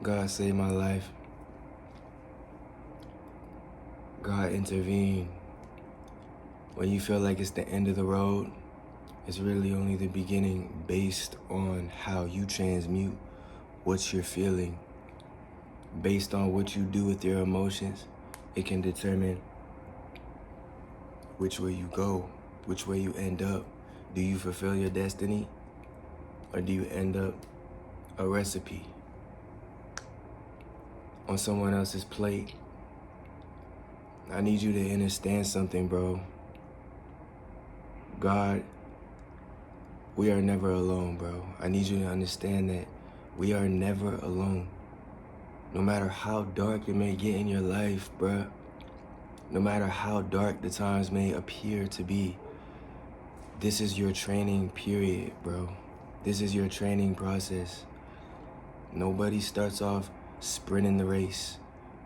God saved my life. God intervened. When you feel like it's the end of the road, it's really only the beginning based on how you transmute what you're feeling. Based on what you do with your emotions, it can determine which way you go, which way you end up. Do you fulfill your destiny, or do you end up a recipe on someone else's plate? I need you to understand something, bro. God, we are never alone, bro. I need you to understand that we are never alone. No matter how dark it may get in your life, bro, no matter how dark the times may appear to be, this is your training period, bro. This is your training process. Nobody starts off sprinting the race,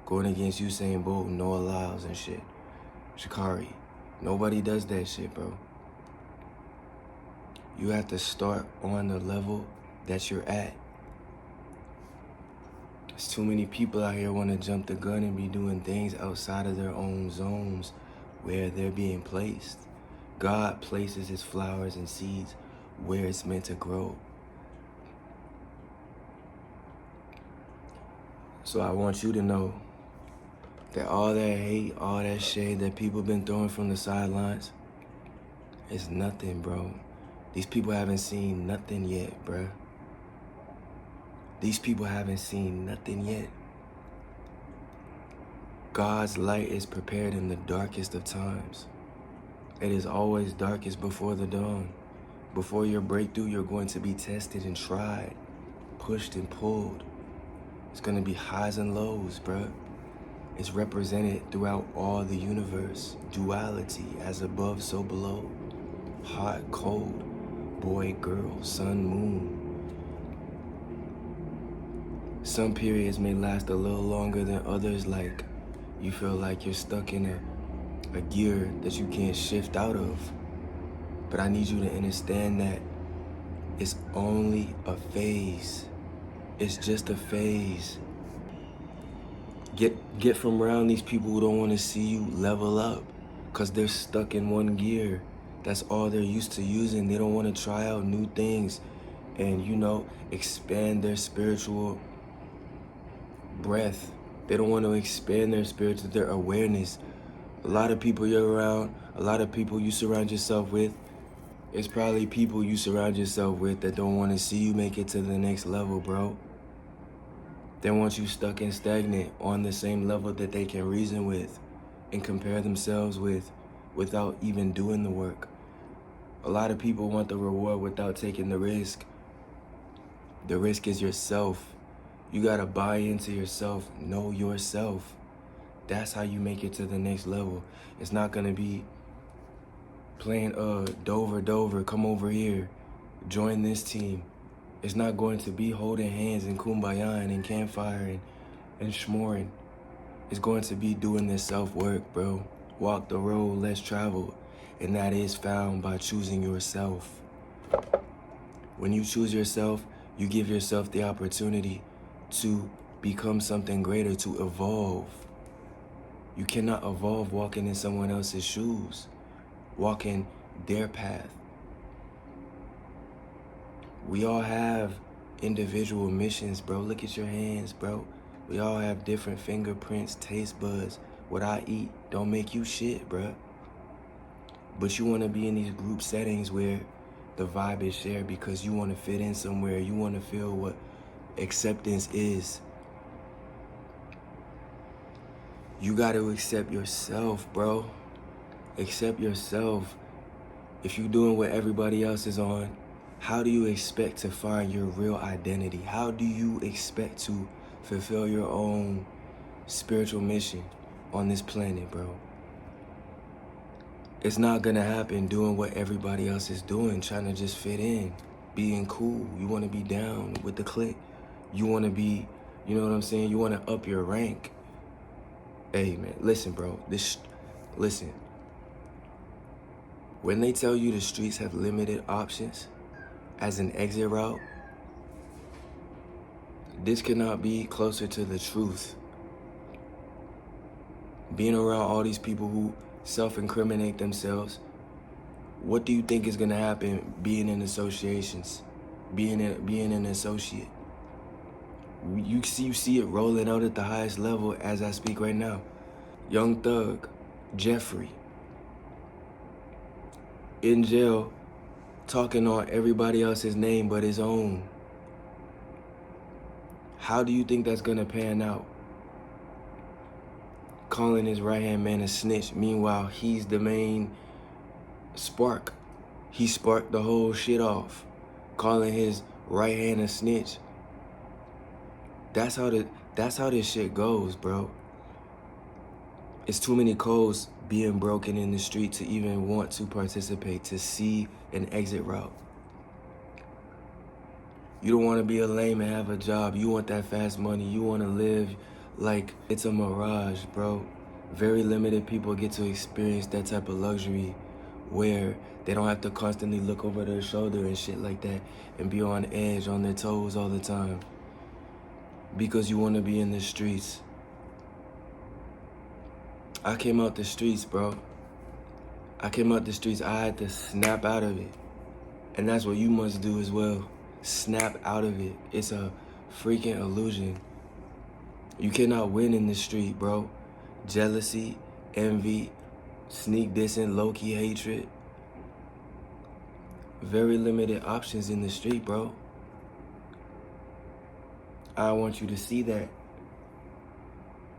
going against Usain Bolt, Noah Lyles and shit. Shikari. Nobody does that shit, bro. You have to start on the level that you're at. There's too many people out here want to jump the gun and be doing things outside of their own zones where they're being placed. God places his flowers and seeds where it's meant to grow. So I want you to know that all that hate, all that shade that people been throwing from the sidelines is nothing, bro. These people haven't seen nothing yet, bro. These people haven't seen nothing yet. God's light is prepared in the darkest of times. It is always darkest before the dawn. Before your breakthrough, you're going to be tested and tried, pushed and pulled. It's going to be highs and lows, bro. It's represented throughout all the universe. Duality, as above, so below. Hot, cold, boy, girl, sun, moon. Some periods may last a little longer than others, like you feel like you're stuck in a gear that you can't shift out of. But I need you to understand that it's only a phase. It's just a phase. Get from around these people who don't want to see you level up, because they're stuck in one gear. That's all they're used to using. They don't want to try out new things and, expand their spiritual breath. They don't want to expand their awareness. A lot of people you're around, a lot of people you surround yourself with, it's probably people you surround yourself with that don't want to see you make it to the next level, bro. They want you stuck and stagnant on the same level that they can reason with and compare themselves with without even doing the work. A lot of people want the reward without taking the risk. The risk is yourself. You gotta buy into yourself, know yourself. That's how you make it to the next level. It's not gonna be playing Dover, come over here, join this team. It's not going to be holding hands and kumbayaing and campfire and schmoring. It's going to be doing this self-work, bro. Walk the road less traveled, and that is found by choosing yourself. When you choose yourself, you give yourself the opportunity to become something greater, to evolve. You cannot evolve walking in someone else's shoes, walking their path. We all have individual missions, bro. Look at your hands, bro. We all have different fingerprints, taste buds. What I eat don't make you shit, bro. But you want to be in these group settings where the vibe is shared because you want to fit in somewhere. You want to feel what acceptance is. You got to accept yourself, bro. Accept yourself. If you're doing what everybody else is on, how do you expect to find your real identity? How do you expect to fulfill your own spiritual mission on this planet, bro? It's not gonna happen doing what everybody else is doing, trying to just fit in, being cool. You wanna be down with the clique. You wanna be, you know what I'm saying? You wanna up your rank. Hey, man, listen, bro. Listen. When they tell you the streets have limited options as an exit route, This cannot be closer to the truth. Being around all these people who self-incriminate themselves, what do you think is gonna happen being in associations? Being an associate. You see it rolling out at the highest level as I speak right now. Young Thug, Jeffrey, in jail, talking on everybody else's name but his own. How do you think that's gonna pan out? Calling his right-hand man a snitch. Meanwhile, he's the main spark. He sparked the whole shit off. Calling his right hand a snitch. That's how this shit goes, bro. It's too many codes being broken in the street to even want to participate, to see an exit route. You don't want to be a lame and have a job. You want that fast money. You want to live like it's a mirage, bro. Very limited people get to experience that type of luxury where they don't have to constantly look over their shoulder and shit like that and be on edge, on their toes all the time. Because you want to be in the streets. I came out the streets, bro. I came out the streets. I had to snap out of it. And that's what you must do as well. Snap out of it. It's a freaking illusion. You cannot win in the street, bro. Jealousy, envy, sneak dissing, low-key hatred. Very limited options in the street, bro. I want you to see that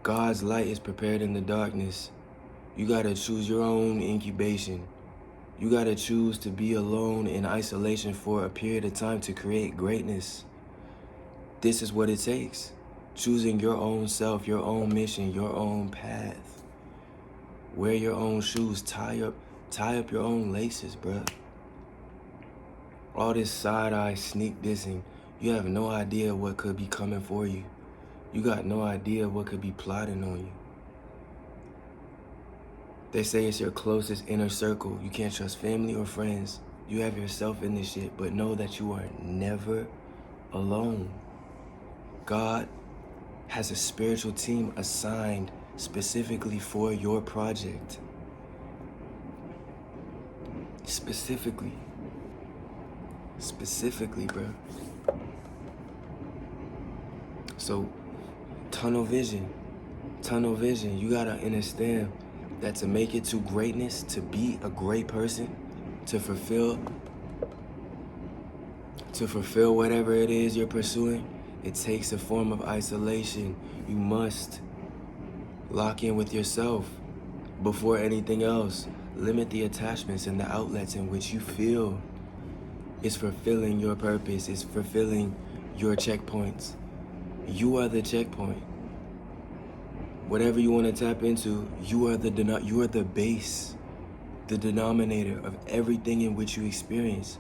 God's light is prepared in the darkness. You gotta choose your own incubation. You gotta choose to be alone in isolation for a period of time to create greatness. This is what it takes. Choosing your own self, your own mission, your own path. Wear your own shoes, tie up your own laces, bruh. All this side-eye sneak dissing, you have no idea what could be coming for you. You got no idea what could be plotting on you. They say it's your closest inner circle. You can't trust family or friends. You have yourself in this shit, but know that you are never alone. God has a spiritual team assigned specifically for your project. Specifically, bro. So, tunnel vision. You gotta understand that to make it to greatness, to be a great person, to fulfill whatever it is you're pursuing, it takes a form of isolation. You must lock in with yourself before anything else. Limit the attachments and the outlets in which you feel is fulfilling your purpose, is fulfilling your checkpoints. You are the checkpoint. Whatever you want to tap into, you are the base, the denominator of everything in which you experience.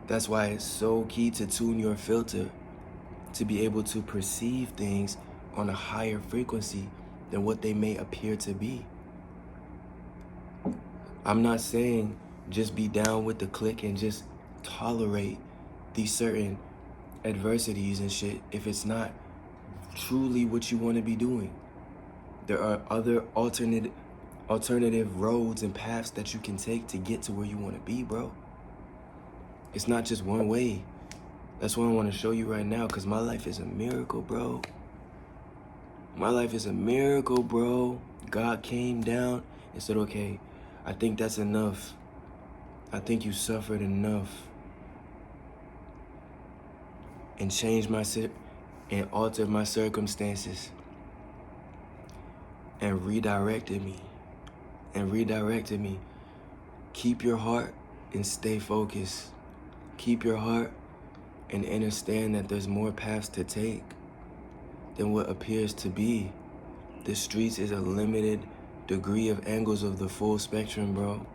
That's why it's so key to tune your filter to be able to perceive things on a higher frequency than what they may appear to be. I'm not saying just be down with the clique and just tolerate these certain adversities and shit if it's not truly what you want to be doing. There are other alternative roads and paths that you can take to get to where you want to be, bro. It's not just one way. That's what I want to show you right now, because my life is a miracle, bro. My life is a miracle, bro. God came down and said, okay, I think that's enough. I think you suffered enough. And changed and altered my circumstances. And redirected me. Keep your heart and stay focused. Keep your heart and understand that there's more paths to take than what appears to be. The streets is a limited degree of angles of the full spectrum, bro.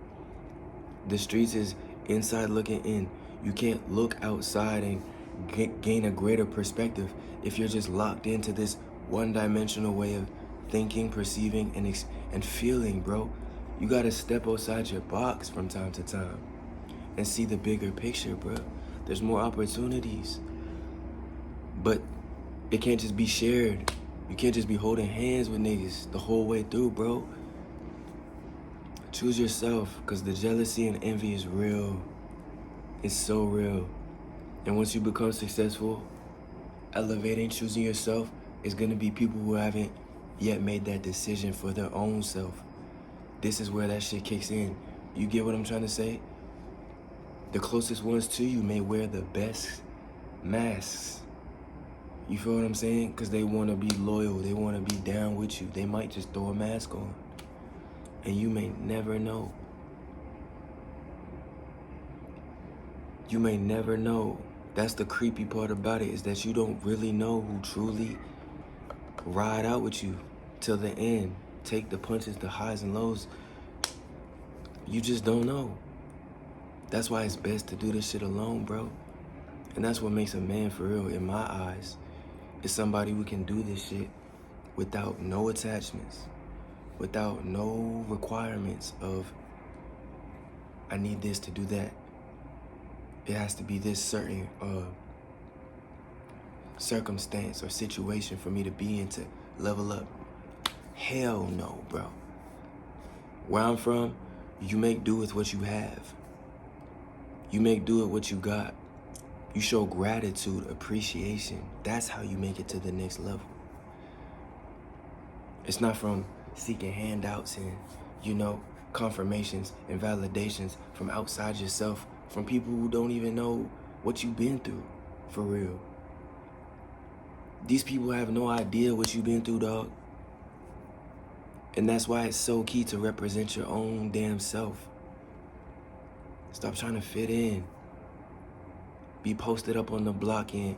The streets is inside looking in. You can't look outside and gain a greater perspective if you're just locked into this one-dimensional way of thinking, perceiving, and feeling, bro. You gotta step outside your box from time to time and see the bigger picture, bro. There's more opportunities. But It can't just be shared. You can't just be holding hands with niggas the whole way through, bro. Choose yourself, because the jealousy and envy is real. It's so real. And once you become successful, elevating, choosing yourself, is going to be people who haven't yet made that decision for their own self. This is where that shit kicks in. You get what I'm trying to say? The closest ones to you may wear the best masks. You feel what I'm saying? Because they want to be loyal. They want to be down with you. They might just throw a mask on. And you may never know. You may never know. That's the creepy part about it, is that you don't really know who truly ride out with you till the end. Take the punches, the highs and lows. You just don't know. That's why it's best to do this shit alone, bro. And that's what makes a man for real, in my eyes. Is somebody who can do this shit without no attachments, without no requirements of, I need this to do that. It has to be this certain circumstance or situation for me to be in to level up. Hell no, bro. Where I'm from, you make do with what you have. You make do with what you got. You show gratitude, appreciation. That's how you make it to the next level. It's not from seeking handouts and, confirmations and validations from outside yourself, from people who don't even know what you've been through, for real. These people have no idea what you've been through, dog. And that's why it's so key to represent your own damn self. Stop trying to fit in. Be posted up on the block and,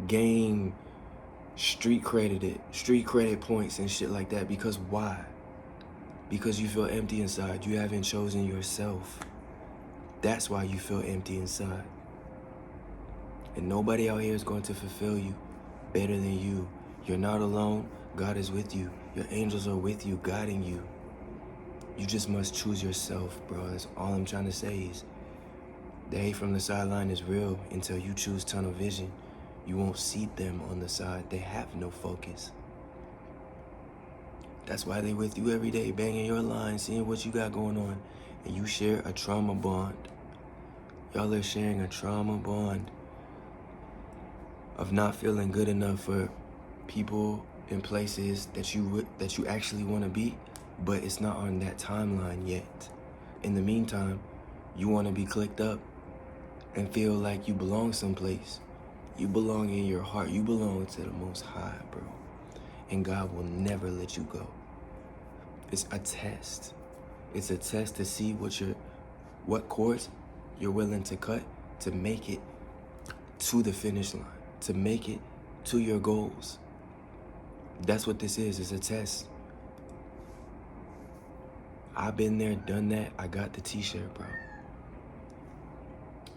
gain street credit points and shit like that. Because why? Because you feel empty inside. You haven't chosen yourself. That's why you feel empty inside. And nobody out here is going to fulfill you better than you. You're not alone. God is with you. Your angels are with you, guiding you. You just must choose yourself, bro. That's all I'm trying to say is, the hate from the sideline is real until you choose tunnel vision. You won't see them on the side. They have no focus. That's why they with you every day, banging your line, seeing what you got going on. And you share a trauma bond. Y'all are sharing a trauma bond of not feeling good enough for people in places that you actually want to be, but it's not on that timeline yet. In the meantime, you want to be clicked up and feel like you belong someplace. You belong in your heart. You belong to the Most High, bro. And God will never let you go. It's a test. It's a test to see what course you're willing to cut to make it to the finish line, to make it to your goals. That's what this is. It's a test. I've been there, done that. I got the t-shirt, bro.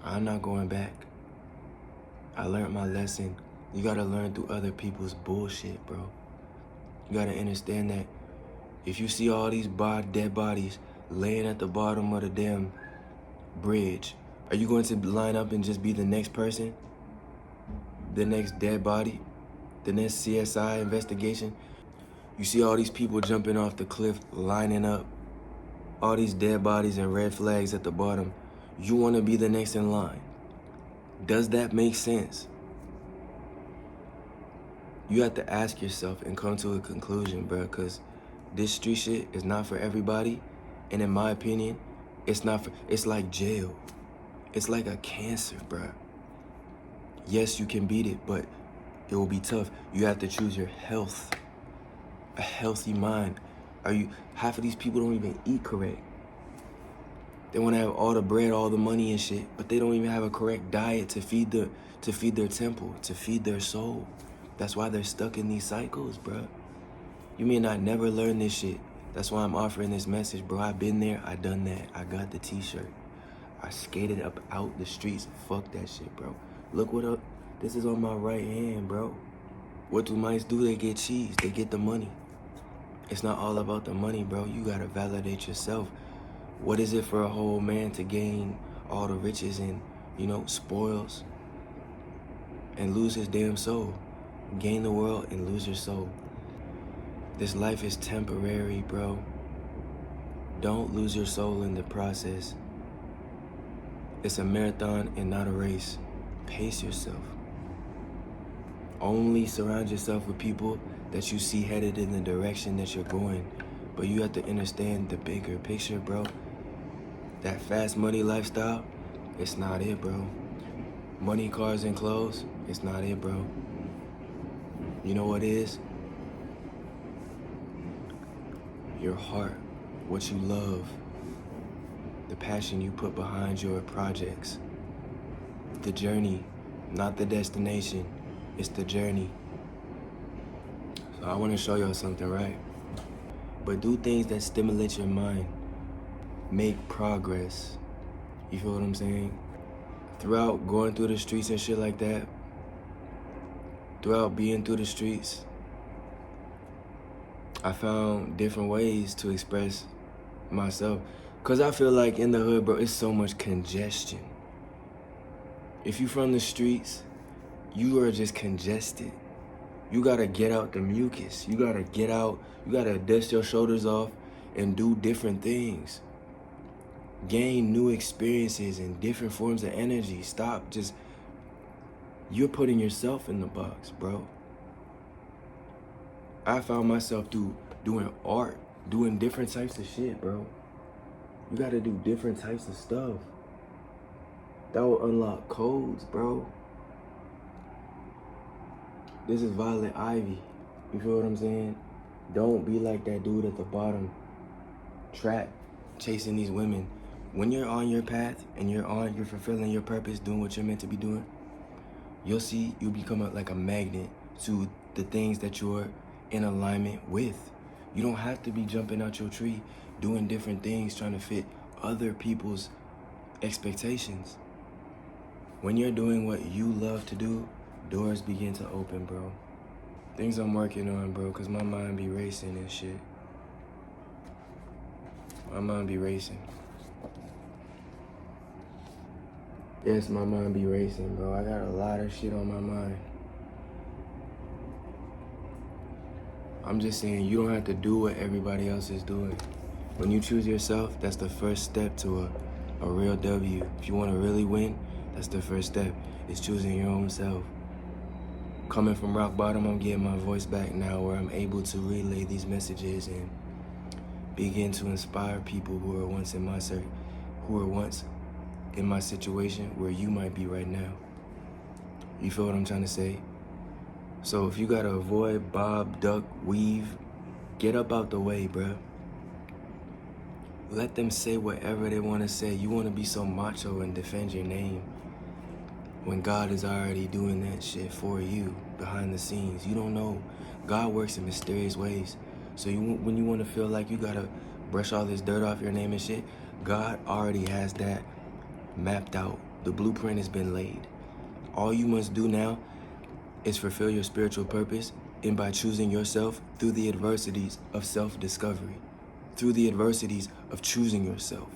I'm not going back. I learned my lesson. You gotta learn through other people's bullshit, bro. You gotta understand that if you see all these dead bodies laying at the bottom of the damn bridge, are you going to line up and just be the next person? The next dead body? The next CSI investigation? You see all these people jumping off the cliff, lining up, all these dead bodies and red flags at the bottom. You want to be the next in line. Does that make sense? You have to ask yourself and come to a conclusion, bro, because this street shit is not for everybody. And in my opinion, it's like jail. It's like a cancer, bro. Yes, you can beat it, but it will be tough. You have to choose your health, a healthy mind. Half of these people don't even eat correct. They want to have all the bread, all the money and shit, but they don't even have a correct diet to feed their temple, to feed their soul. That's why they're stuck in these cycles, bro. You may not never learn this shit. That's why I'm offering this message, bro. I've been there, I done that. I got the t-shirt. I skated up out the streets. Fuck that shit, bro. Look this is on my right hand, bro. What do mice do? They get cheese. They get the money. It's not all about the money, bro. You gotta validate yourself. What is it for a whole man to gain all the riches and, spoils and lose his damn soul. Gain the world and lose your soul. This life is temporary, bro. Don't lose your soul in the process. It's a marathon and not a race. Pace yourself. Only surround yourself with people that you see headed in the direction that you're going. But you have to understand the bigger picture, bro. That fast money lifestyle, it's not it, bro. Money, cars, and clothes, it's not it, bro. You know what is? Your heart, what you love, the passion you put behind your projects. The journey, not the destination. It's the journey. So I want to show y'all something, right? But do things that stimulate your mind. Make progress. You feel what I'm saying? Throughout going through the streets and shit like that, throughout being through the streets, I found different ways to express myself. Cause I feel like in the hood, bro, it's so much congestion. If you from the streets, you are just congested. You gotta get out the mucus. You gotta get out, you gotta dust your shoulders off and do different things. Gain new experiences and different forms of energy. Stop just, you're putting yourself in the box, bro. I found myself doing art, doing different types of shit, bro. You gotta do different types of stuff. That will unlock codes, bro. This is Violet Ivy. You feel what I'm saying? Don't be like that dude at the bottom, trapped, chasing these women. When you're on your path and you're fulfilling your purpose, doing what you're meant to be doing, you'll see you become like a magnet to the things that you're in alignment with. You don't have to be jumping out your tree, doing different things, trying to fit other people's expectations. When you're doing what you love to do, doors begin to open, bro. Things I'm working on, bro, because my mind be racing and shit. My mind be racing. Yes, my mind be racing, bro. I got a lot of shit on my mind. I'm just saying, you don't have to do what everybody else is doing. When you choose yourself, that's the first step to a real W. If you want to really win, that's the first step. It's choosing your own self. Coming from rock bottom, I'm getting my voice back now where I'm able to relay these messages and begin to inspire people who were once in my situation where you might be right now. You feel what I'm trying to say? So if you gotta avoid, bob, duck, weave, get up out the way, bruh. Let them say whatever they wanna say. You wanna be so macho and defend your name when God is already doing that shit for you behind the scenes. You don't know. God works in mysterious ways. So when you wanna feel like you gotta brush all this dirt off your name and shit, God already has that mapped out. The blueprint has been laid. All you must do now is fulfill your spiritual purpose, and by choosing yourself through the adversities of self-discovery, through the adversities of choosing yourself.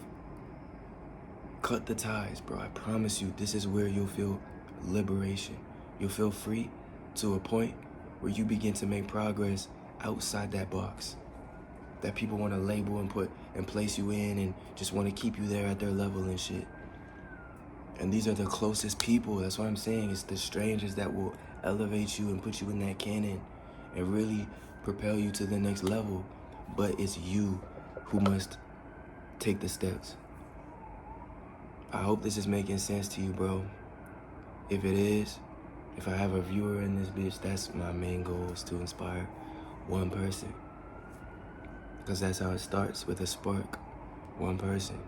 Cut the ties, bro. I promise you, this is where you'll feel liberation. You'll feel free to a point where you begin to make progress outside that box that people want to label and put and place you in and just want to keep you there at their level and shit. And these are the closest people. That's what I'm saying. It's the strangers that will elevate you and put you in that cannon and really propel you to the next level. But it's you who must take the steps. I hope this is making sense to you, bro. If it is, if I have a viewer in this bitch, that's my main goal, is to inspire one person. Because that's how it starts, with a spark. One person.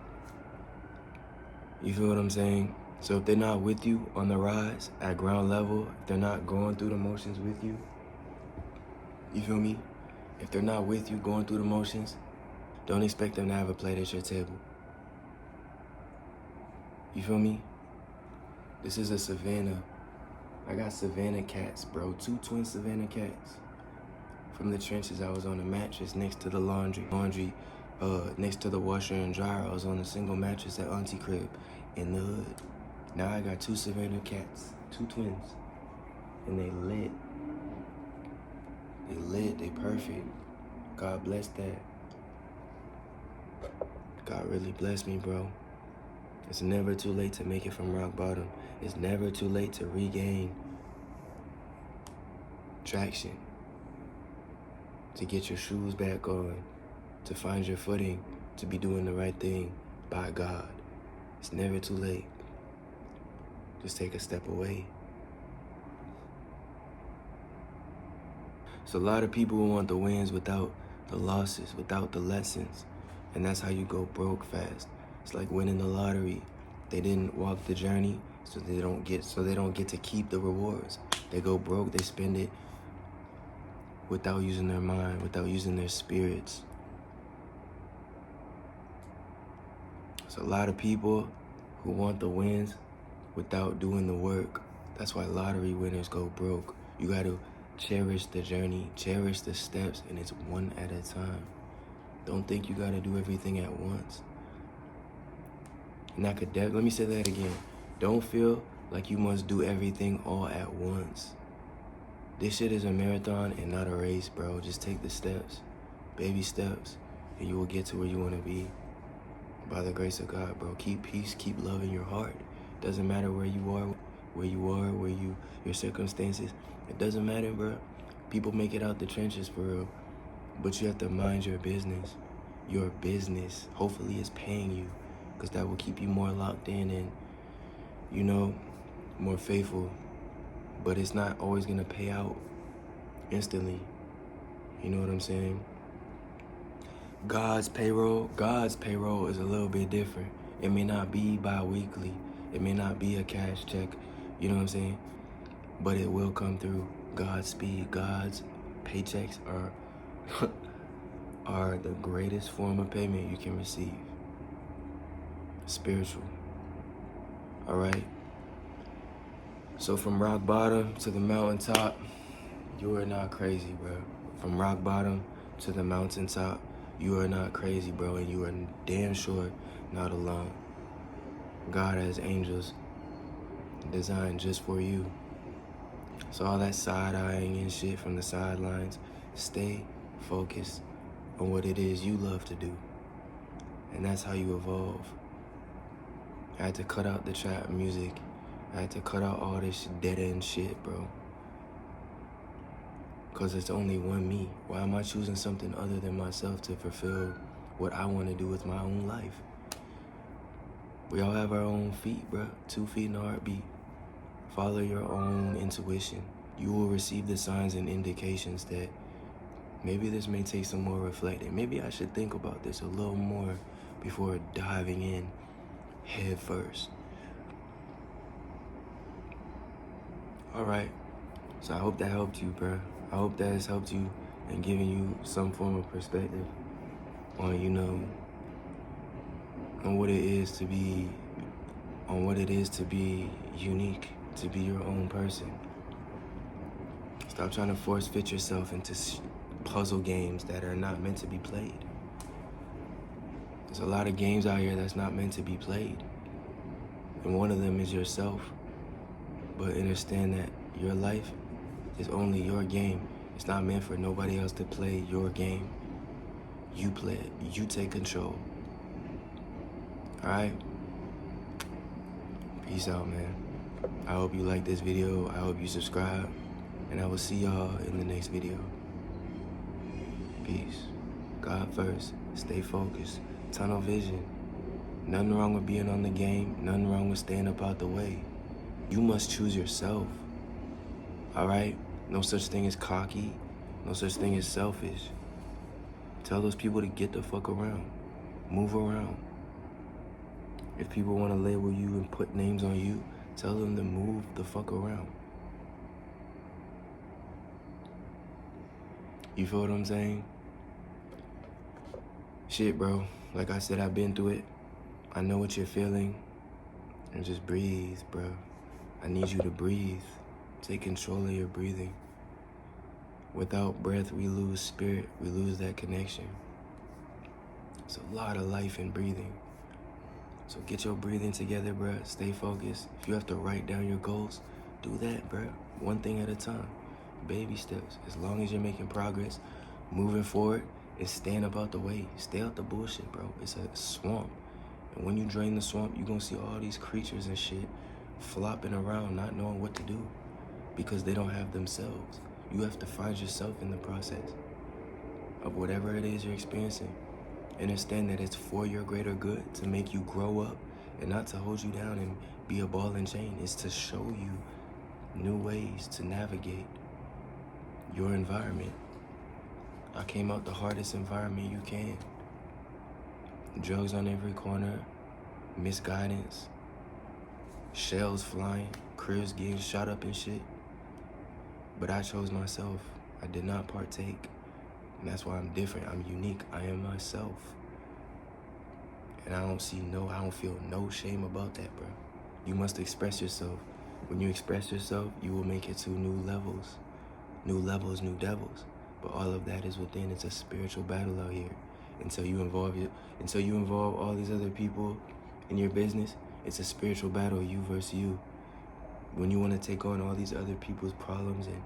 You feel what I'm saying? So if they're not with you on the rise at ground level, if they're not going through the motions with you, you feel me? If they're not with you going through the motions, don't expect them to have a plate at your table. You feel me? This is a Savannah. I got Savannah cats, bro. 2 twin Savannah cats. From the trenches, I was on a mattress next to the laundry, next to the washer and dryer. I was on a single mattress at Auntie crib in the hood. Now I got 2 Savannah cats, 2 twins. and they lit. They lit, they perfect. God bless that. God really blessed me, bro. It's never too late to make it from rock bottom. It's never too late to regain traction, to get your shoes back on, to find your footing, to be doing the right thing by God. It's never too late. Just take a step away. So a lot of people want the wins without the losses, without the lessons. And that's how you go broke fast. It's like winning the lottery. They didn't walk the journey, so they don't get to keep the rewards. They go broke, they spend it without using their mind, without using their spirits. So a lot of people who want the wins without doing the work. That's why lottery winners go broke. You got to cherish the journey, cherish the steps, and it's one at a time. Don't think you got to do everything at once. And let me say that again. Don't feel like you must do everything all at once. This shit is a marathon and not a race, bro. Just take the steps, baby steps, and you will get to where you want to be. By the grace of God, bro. Keep peace, keep love in your heart. Doesn't matter where you are, your circumstances. It doesn't matter, bro. People make it out the trenches for real. But you have to mind your business. Your business, hopefully, is paying you, because that will keep you more locked in and, more faithful. But it's not always going to pay out instantly. You know what I'm saying? God's payroll is a little bit different. It may not be bi-weekly. It may not be a cash check. You know what I'm saying? But it will come through God's speed. God's paychecks are the greatest form of payment you can receive. Spiritual. All right? So from rock bottom to the mountaintop, you are not crazy, bro. From rock bottom to the mountaintop, you are not crazy, bro, and you are damn sure not alone. God has angels designed just for you. So all that side-eyeing and shit from the sidelines, stay focused on what it is you love to do. And that's how you evolve. I had to cut out the trap music. I had to cut out all this dead-end shit, bro. Because it's only one me. Why am I choosing something other than myself to fulfill what I want to do with my own life? We all have our own feet, bro. 2 feet in a heartbeat. Follow your own intuition. You will receive the signs and indications that maybe this may take some more reflecting. Maybe I should think about this a little more before diving in head first. All right. So I hope that helped you, bro. I hope that has helped you and given you some form of perspective on, on what it is to be unique, to be your own person. Stop trying to force fit yourself into puzzle games that are not meant to be played. There's a lot of games out here that's not meant to be played. And one of them is yourself. But understand that your life is only your game. It's not meant for nobody else to play your game. You play it. You take control. All right? Peace out, man. I hope you like this video. I hope you subscribe. And I will see y'all in the next video. Peace. God first. Stay focused. Tunnel vision. Nothing wrong with being on the game. Nothing wrong with staying up out the way. You must choose yourself. All right? No such thing as cocky. No such thing as selfish. Tell those people to get the fuck around. Move around. If people want to label you and put names on you, tell them to move the fuck around. You feel what I'm saying? Shit, bro. Like I said, I've been through it. I know what you're feeling. And just breathe, bro. I need you to breathe. Take control of your breathing. Without breath, we lose spirit. We lose that connection. It's a lot of life in breathing. So get your breathing together, bro. Stay focused. If you have to write down your goals, do that, bro. one thing at a time, baby steps. As long as you're making progress, moving forward, and staying up out the way. Stay out the bullshit, bro. It's a swamp. And when you drain the swamp, you're gonna see all these creatures and shit flopping around, not knowing what to do because they don't have themselves. You have to find yourself in the process of whatever it is you're experiencing. Understand that it's for your greater good, to make you grow up and not to hold you down and be a ball and chain. It's to show you new ways to navigate your environment. I came out the hardest environment you can. Drugs on every corner, misguidance, shells flying, cribs getting shot up and shit. But I chose myself. I did not partake. And that's why I'm different. I'm unique. I am myself. And I don't feel no shame about that, bro. You must express yourself. When you express yourself, you will make it to new levels. New levels, new devils. But all of that is within. It's a spiritual battle out here. Until you involve all these other people in your business, it's a spiritual battle, you versus you. When you want to take on all these other people's problems and,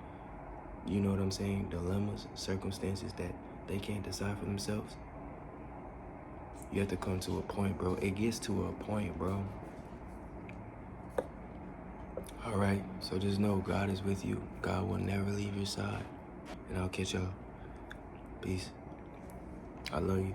you know what I'm saying, dilemmas, circumstances that they can't decide for themselves, you have to come to a point, bro. It gets to a point, bro. All right, so just know God is with you. God will never leave your side. And I'll catch y'all. Peace. I love you.